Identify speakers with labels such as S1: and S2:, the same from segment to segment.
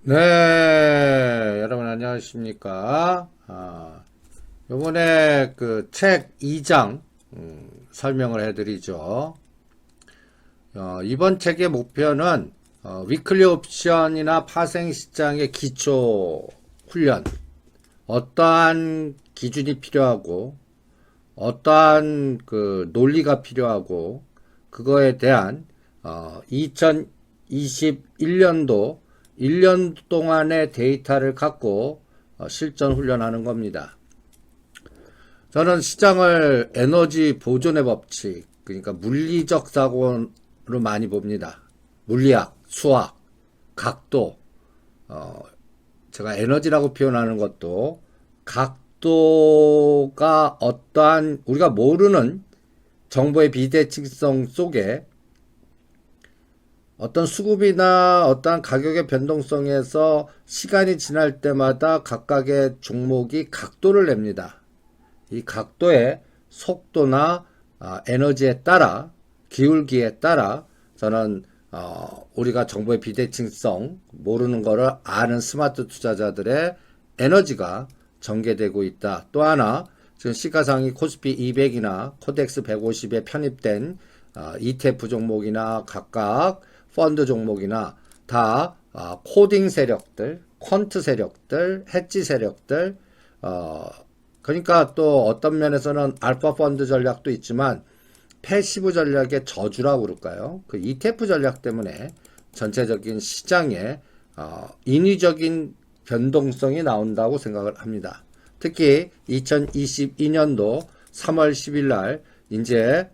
S1: 네, 여러분 안녕하십니까? 요번에 그 책 2장 설명을 해드리죠. 이번 책의 목표는 위클리 옵션이나 파생 시장의 기초 훈련, 어떠한 기준이 필요하고, 어떠한 그 논리가 필요하고, 그거에 대한 2021년도 1년 동안의 데이터를 갖고 실전 훈련하는 겁니다. 저는 시장을 에너지 보존의 법칙, 그러니까 물리적 사고로 많이 봅니다. 물리학, 수학, 각도, 제가 에너지라고 표현하는 것도 각도가 어떠한 우리가 모르는 정보의 비대칭성 속에 어떤 수급이나 어떠한 가격의 변동성에서 시간이 지날 때마다 각각의 종목이 각도를 냅니다. 이 각도의 속도나 에너지에 따라, 기울기에 따라 저는 우리가 정보의 비대칭성, 모르는 거를 아는 스마트 투자자들의 에너지가 전개되고 있다. 또 하나, 지금 시가상위 코스피 200이나 코덱스 150에 편입된 ETF 종목이나 각각 펀드 종목이나 다 코딩 세력들, 퀀트 세력들, 해지 세력들, 그러니까 또 어떤 면에서는 알파 펀드 전략도 있지만 패시브 전략의 저주라고 그럴까요? 그 ETF 전략 때문에 전체적인 시장에 인위적인 변동성이 나온다고 생각을 합니다. 특히 2022년도 3월 10일 날 이제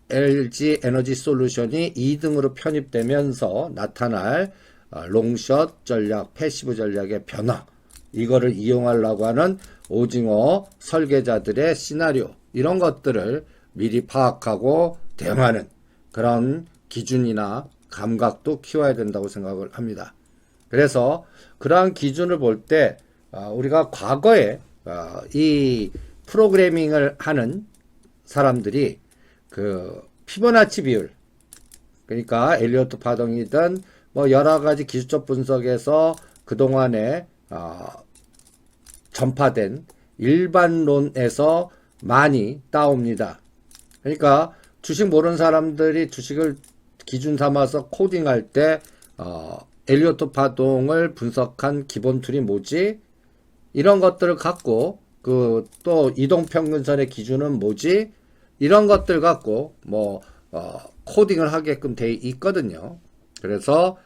S1: LG 에너지 솔루션이 2등으로 편입되면서 나타날 롱숏 전략, 패시브 전략의 변화, 이거를 이용하려고 하는 오징어 설계자들의 시나리오, 이런 것들을 미리 파악하고 대응하는 그런 기준이나 감각도 키워야 된다고 생각을 합니다. 그래서 그러한 기준을 볼 때 우리가 과거에 이 프로그래밍을 하는 사람들이 그 피보나치 비율, 그러니까 엘리어트 파동이든 뭐 여러 가지 기술적 분석에서 그동안에 전파된 일반론에서 많이 따옵니다. 그러니까 주식 모르는 사람들이 주식을 기준 삼아서 코딩할 때 엘리어트 파동을 분석한 기본 툴이 뭐지? 이런 것들을 갖고 그 또 이동평균선의 기준은 뭐지? 이런 것들 갖고 코딩을 하게끔 돼 있거든요. 그래서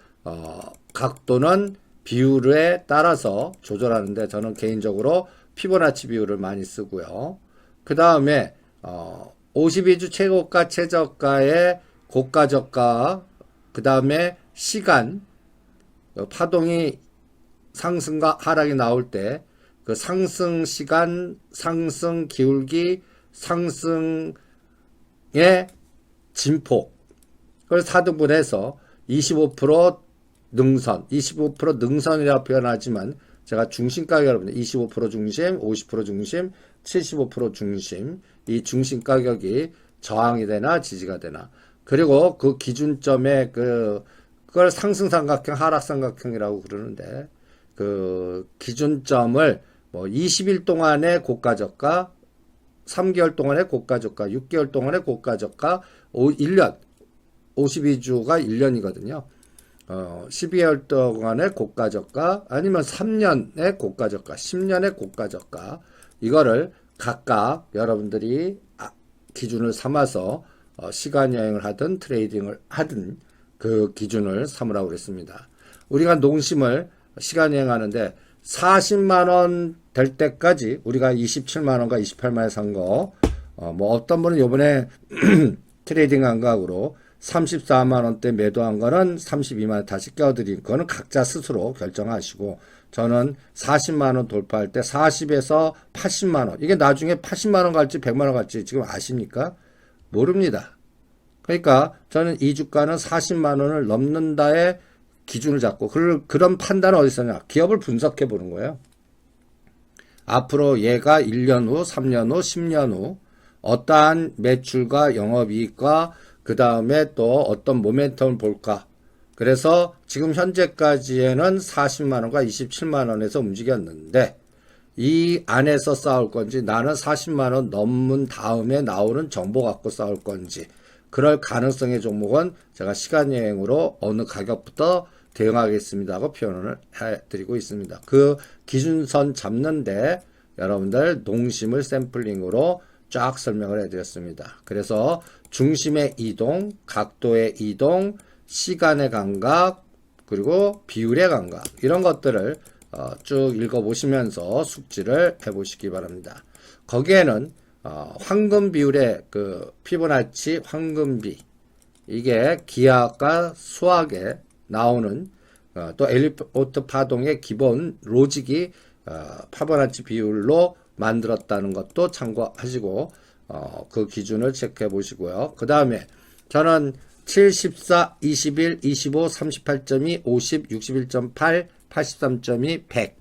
S1: 각도는 비율에 따라서 조절하는데 저는 개인적으로 피보나치 비율을 많이 쓰고요. 그 다음에 52주 최고가 최저가의 고가 저가, 그 다음에 시간, 파동이 상승과 하락이 나올 때 그 상승 시간, 상승 기울기, 상승의 진폭, 그걸 4등분해서 25% 능선, 25% 능선이라고 표현하지만 제가 중심가격 여러분들 25% 중심, 50% 중심, 75% 중심, 이 중심 가격이 저항이 되나 지지가 되나, 그리고 그 기준점에 그걸 상승삼각형, 하락삼각형이라고 그러는데 그 기준점을 20일 동안의 고가 저가, 3개월 동안의 고가 저가, 6개월 동안의 고가 저가, 1년, 52주가 1년이거든요. 12개월 동안의 고가 저가, 아니면 3년의 고가 저가, 10년의 고가 저가, 이거를 각각 여러분들이 기준을 삼아서 시간 여행을 하든 트레이딩을 하든 그 기준을 삼으라고 그랬습니다. 우리가 농심을 시간 여행하는데 40만원 될 때까지 우리가 27만원과 28만원에 산 거, 어떤 분은 요번에 트레이딩 감각으로 34만원대 매도한 거는 32만원 다시 껴드린 거는 각자 스스로 결정하시고, 저는 40만원 돌파할 때 40에서 80만원, 이게 나중에 80만원 갈지 100만원 갈지 지금 아십니까? 모릅니다. 그러니까 저는 이 주가는 40만원을 넘는다의 기준을 잡고, 그런 판단은 어디서 냐, 기업을 분석해 보는 거예요. 앞으로 얘가 1년 후, 3년 후, 10년 후 어떠한 매출과 영업이익과 그 다음에 또 어떤 모멘텀을 볼까, 그래서 지금 현재까지에는 40만원과 27만원에서 움직였는데 이 안에서 싸울 건지 나는 40만원 넘은 다음에 나오는 정보 갖고 싸울 건지 그럴 가능성의 종목은 제가 시간여행으로 어느 가격부터 대응하겠습니다 하고 표현을 해드리고 있습니다. 그 기준선 잡는데 여러분들 농심을 샘플링으로 쫙 설명을 해드렸습니다. 그래서 중심의 이동, 각도의 이동, 시간의 감각, 그리고 비율의 감각 이런 것들을 쭉 읽어보시면서 숙지를 해보시기 바랍니다. 거기에는 황금 비율의 그 피보나치 황금비 이게 기하학과 수학에 나오는 또 엘리포트 파동의 기본 로직이 피보나치 비율로 만들었다는 것도 참고하시고 그 기준을 체크해 보시고요. 그 다음에 저는 7, 14, 21, 25, 38.2, 50, 61.8, 83.2, 100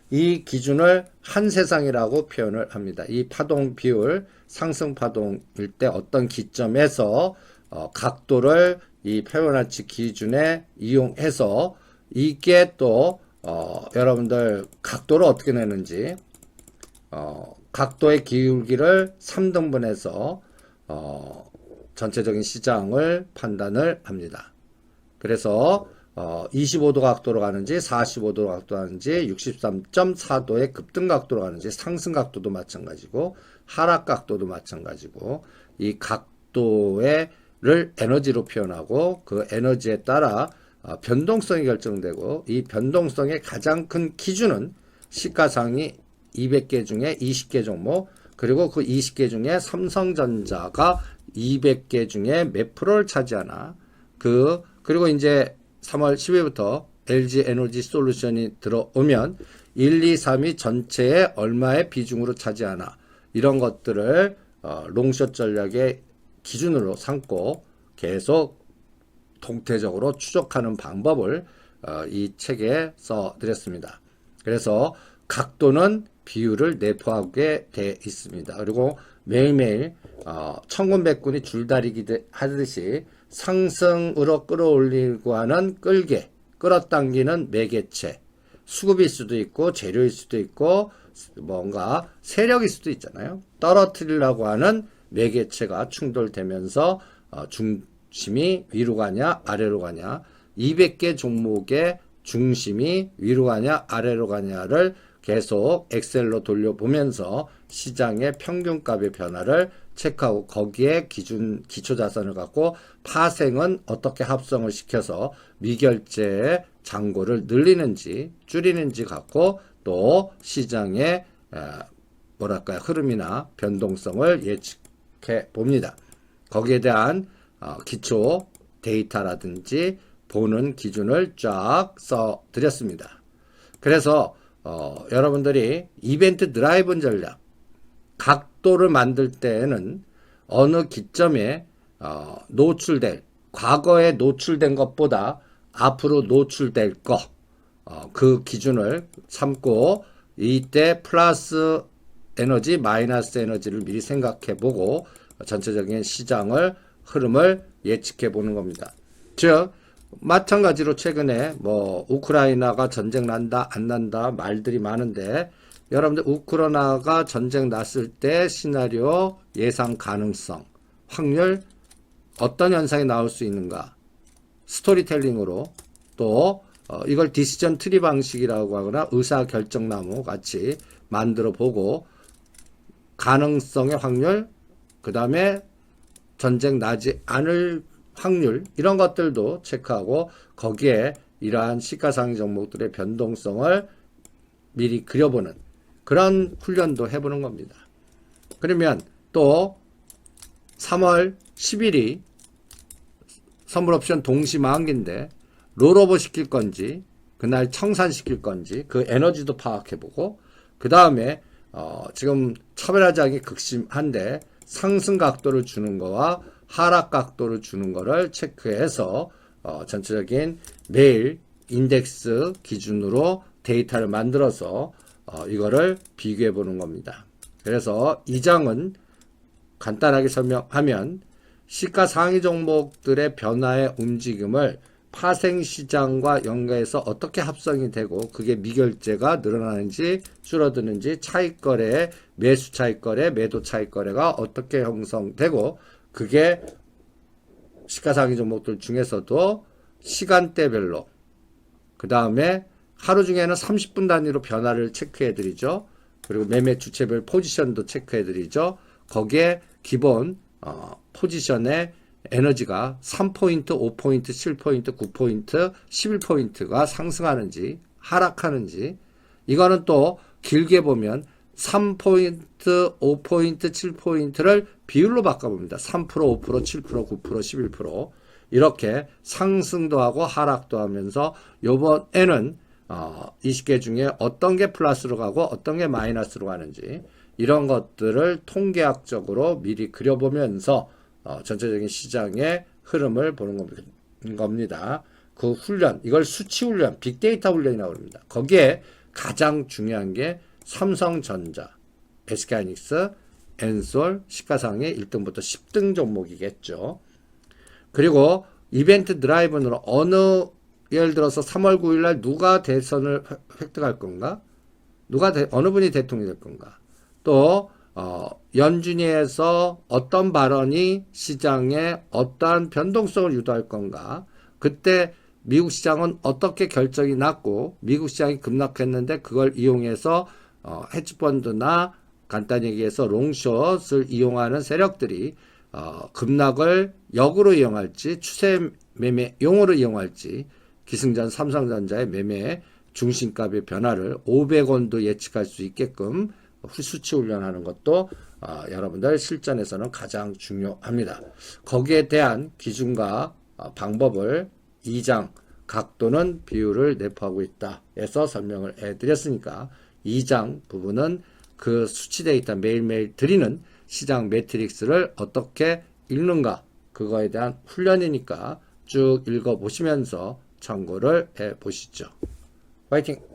S1: 이 기준을 한 세상이라고 표현을 합니다. 이 파동 비율 상승 파동일 때 어떤 기점에서 각도를 이 피보나치 기준에 이용해서 이게 또 여러분들 각도를 어떻게 내는지 각도의 기울기를 3등분해서 전체적인 시장을 판단을 합니다. 그래서 25도 각도로 가는지 45도 각도로 가는지 63.4도의 급등 각도로 가는지 상승 각도도 마찬가지고 하락 각도도 마찬가지고 이 각도를 에너지로 표현하고 그 에너지에 따라 변동성이 결정되고 이 변동성의 가장 큰 기준은 시가상위 200개 중에 20개 종목 그리고 그 20개 중에 삼성전자가 200개 중에 몇 프로를 차지하나 그리고 이제 3월 10일부터 LG 에너지 솔루션이 들어오면 1, 2, 3이 전체에 얼마의 비중으로 차지하나 이런 것들을 롱숏 전략의 기준으로 삼고 계속 통태적으로 추적하는 방법을 이 책에 써드렸습니다. 그래서 각도는 비율을 내포하게 돼 있습니다. 그리고 매일매일 천군백군이 줄다리기 하듯이 상승으로 끌어올리고 하는 끌어당기는 매개체 수급일 수도 있고 재료일 수도 있고 뭔가 세력일 수도 있잖아요. 떨어뜨리려고 하는 매개체가 충돌되면서 중심이 위로 가냐 아래로 가냐 200개 종목의 중심이 위로 가냐 아래로 가냐를 계속 엑셀로 돌려보면서 시장의 평균값의 변화를 체크하고 거기에 기초자산을 갖고 파생은 어떻게 합성을 시켜서 미결제의 잔고를 늘리는지 줄이는지 갖고 또 시장의 흐름이나 변동성을 예측해 봅니다. 거기에 대한 기초 데이터라든지 보는 기준을 쫙 써 드렸습니다. 그래서 여러분들이 이벤트 드라이븐 전략 각도를 만들 때에는 어느 기점에 과거에 노출된 것보다 앞으로 노출될 그 기준을 삼고 이때 플러스 에너지 마이너스 에너지를 미리 생각해 보고 전체적인 시장을 흐름을 예측해 보는 겁니다. 즉 마찬가지로 최근에 우크라이나가 전쟁 난다 안 난다 말들이 많은데 여러분들 우크라이나가 전쟁 났을 때 시나리오 예상 가능성 확률 어떤 현상이 나올 수 있는가 스토리텔링으로 또 이걸 디시전 트리 방식이라고 하거나 의사결정나무 같이 만들어 보고 가능성의 확률 그 다음에 전쟁 나지 않을 확률 이런 것들도 체크하고 거기에 이러한 시가상위 종목들의 변동성을 미리 그려보는 그런 훈련도 해보는 겁니다. 그러면 또 3월 10일이 선물옵션 동시만기인데 롤오버 시킬 건지 그날 청산시킬 건지 그 에너지도 파악해보고 그 다음에 지금 차별화장이 극심한데 상승 각도를 주는 거와 하락 각도를 주는 거를 체크해서 전체적인 매일 인덱스 기준으로 데이터를 만들어서 이거를 비교해 보는 겁니다. 그래서 이 장은 간단하게 설명하면 시가 상위 종목들의 변화의 움직임을 파생시장과 연계해서 어떻게 합성이 되고 그게 미결제가 늘어나는지 줄어드는지 차익거래, 매수 차익거래, 매도 차익거래가 어떻게 형성되고 그게 시가상위 종목들 중에서도 시간대별로 그 다음에 하루 중에는 30분 단위로 변화를 체크해 드리죠. 그리고 매매 주체별 포지션도 체크해 드리죠. 거기에 기본 포지션의 에너지가 3포인트, 5포인트, 7포인트, 9포인트, 11포인트가 상승하는지 하락하는지 이거는 또 길게 보면 3포인트, 5포인트, 7포인트를 비율로 바꿔봅니다. 3%, 5%, 7%, 9%, 11% 이렇게 상승도 하고 하락도 하면서 요번에는 20개 중에 어떤 게 플러스로 가고 어떤 게 마이너스로 가는지 이런 것들을 통계학적으로 미리 그려보면서 전체적인 시장의 흐름을 보는 겁니다. 그 훈련, 이걸 수치 훈련, 빅데이터 훈련이라고 합니다. 거기에 가장 중요한 게 삼성전자, SK하이닉스, 엔솔, 시가상위 1등부터 10등 종목이겠죠. 그리고 이벤트 드라이브로 예를 들어서 3월 9일 날 누가 대선을 획득할 건가? 어느 분이 대통령이 될 건가? 또 연준위에서 어떤 발언이 시장에 어떠한 변동성을 유도할 건가? 그때 미국 시장은 어떻게 결정이 났고 미국 시장이 급락했는데 그걸 이용해서 헤지펀드나 간단히 얘기해서 롱숏을 이용하는 세력들이 급락을 역으로 이용할지 추세 매매용으로 이용할지 기승전 삼성전자의 매매 중심값의 변화를 500원도 예측할 수 있게끔 수치 훈련하는 것도 여러분들 실전에서는 가장 중요합니다. 거기에 대한 기준과 방법을 2장 각도는 비율을 내포하고 있다 해서 설명을 해드렸으니까 2장 부분은 그 수치 데이터 매일매일 드리는 시장 매트릭스를 어떻게 읽는가 그거에 대한 훈련이니까 쭉 읽어보시면서 참고를 해보시죠. 화이팅!